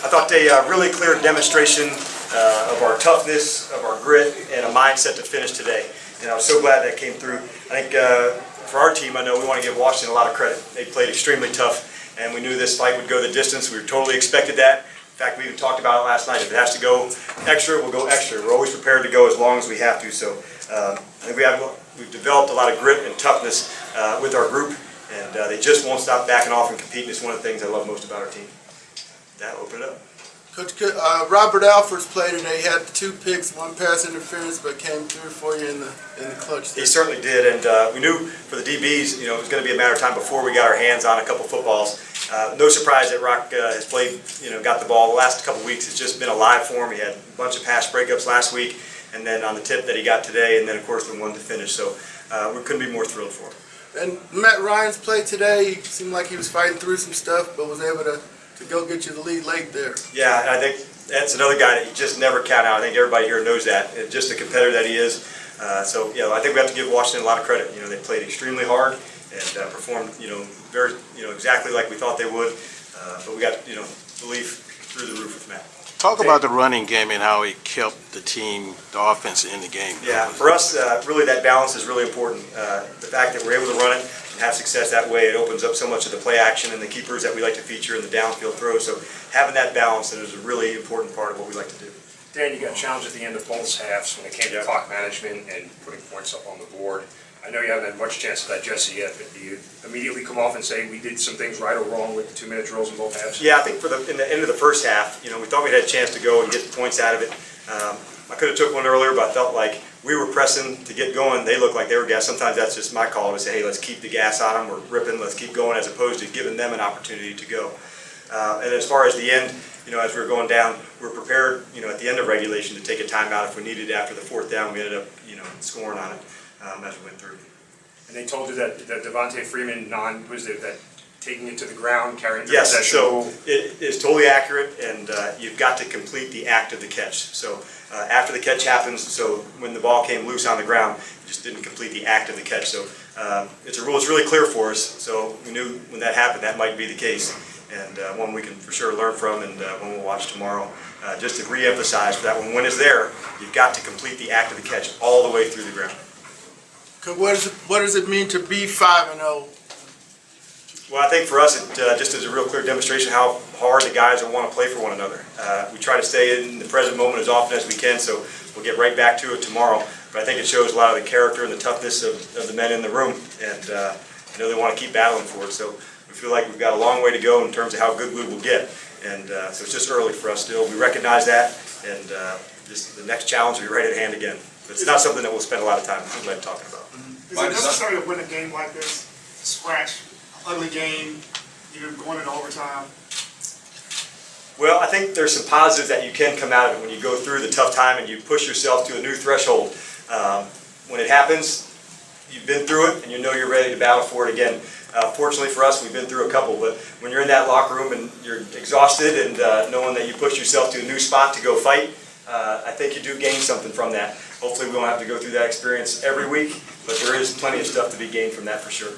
I thought a really clear demonstration of our toughness, of our grit, and a mindset to finish today. And I was so glad that came through. I think for our team, I know we want to give Washington a lot of credit. They played extremely tough, and we knew this fight would go the distance. We totally expected that. In fact, we even talked about it last night. If it has to go extra, we'll go extra. We're always prepared to go as long as we have to. So I think we've developed a lot of grit and toughness with our group, and they just won't stop backing off and competing. It's one of the things I love most about our team. That'll open it up. Coach, Robert Alford's played today. He had 2 picks, 1 pass interference, but came through for you in the clutch. He certainly did, and we knew for the DBs, it was going to be a matter of time before we got our hands on a couple footballs. No surprise that Rock has played, got the ball the last couple weeks. It's just been alive for him. He had a bunch of pass breakups last week, and then on the tip that he got today, and then of course the one to finish. So we couldn't be more thrilled for him. And Matt Bryant's played today. He seemed like he was fighting through some stuff, but was able to go get you the lead late there. Yeah, I think that's another guy that you just never count out. I think everybody here knows that. Just the competitor that he is. So I think we have to give Washington a lot of credit. They played extremely hard and performed, very, exactly like we thought they would. But we got, belief through the roof with Matt. Talk about the running game and how it kept the team, the offense in the game. Yeah, for us, really that balance is really important. The fact that we're able to run it and have success that way, it opens up so much of the play action and the keepers that we like to feature in the downfield throws. So having that balance is a really important part of what we like to do. Dan, you got challenged at the end of both halves when it came to clock management and putting points up on the board. I know you haven't had much chance to digest it yet, but do you immediately come off and say we did some things right or wrong with the 2-minute drills in both halves? Yeah, I think in the end of the first half, we thought we had a chance to go and get the points out of it. I could have took one earlier, but I felt like we were pressing to get going. They looked like they were gas. Sometimes that's just my call to say, hey, let's keep the gas on them. We're ripping. Let's keep going, as opposed to giving them an opportunity to go. And as far as the end, as we were going down, we were prepared, at the end of regulation to take a timeout if we needed it after the 4th down. We ended up, scoring on it as we went through. And they told you that Devontae Freeman that taking it to the ground, carrying it to yes, possession. So it is totally accurate, and you've got to complete the act of the catch. So after the catch happens, so when the ball came loose on the ground, you just didn't complete the act of the catch. So it's a rule that's really clear for us. So we knew when that happened that might be the case, and one we can for sure learn from, and one we'll watch tomorrow. Just to re-emphasize for that one, when it's there, you've got to complete the act of the catch all the way through the ground. What does it mean to be 5-0? Well, I think for us, it just is a real clear demonstration how hard the guys want to play for one another. We try to stay in the present moment as often as we can, so we'll get right back to it tomorrow. But I think it shows a lot of the character and the toughness of the men in the room, and I know they want to keep battling for it. So we feel like we've got a long way to go in terms of how good we will get, and so it's just early for us still. We recognize that, and just the next challenge will be right at hand again. But it's not something that we'll spend a lot of time talking about. Is it necessary to win a game like this? Scratch, ugly game, you're going into overtime? Well, I think there's some positives that you can come out of it when you go through the tough time and you push yourself to a new threshold. When it happens, you've been through it and you know you're ready to battle for it again. Fortunately for us, we've been through a couple, but when you're in that locker room and you're exhausted and knowing that you pushed yourself to a new spot to go fight, I think you do gain something from that. Hopefully we won't have to go through that experience every week, but there is plenty of stuff to be gained from that for sure.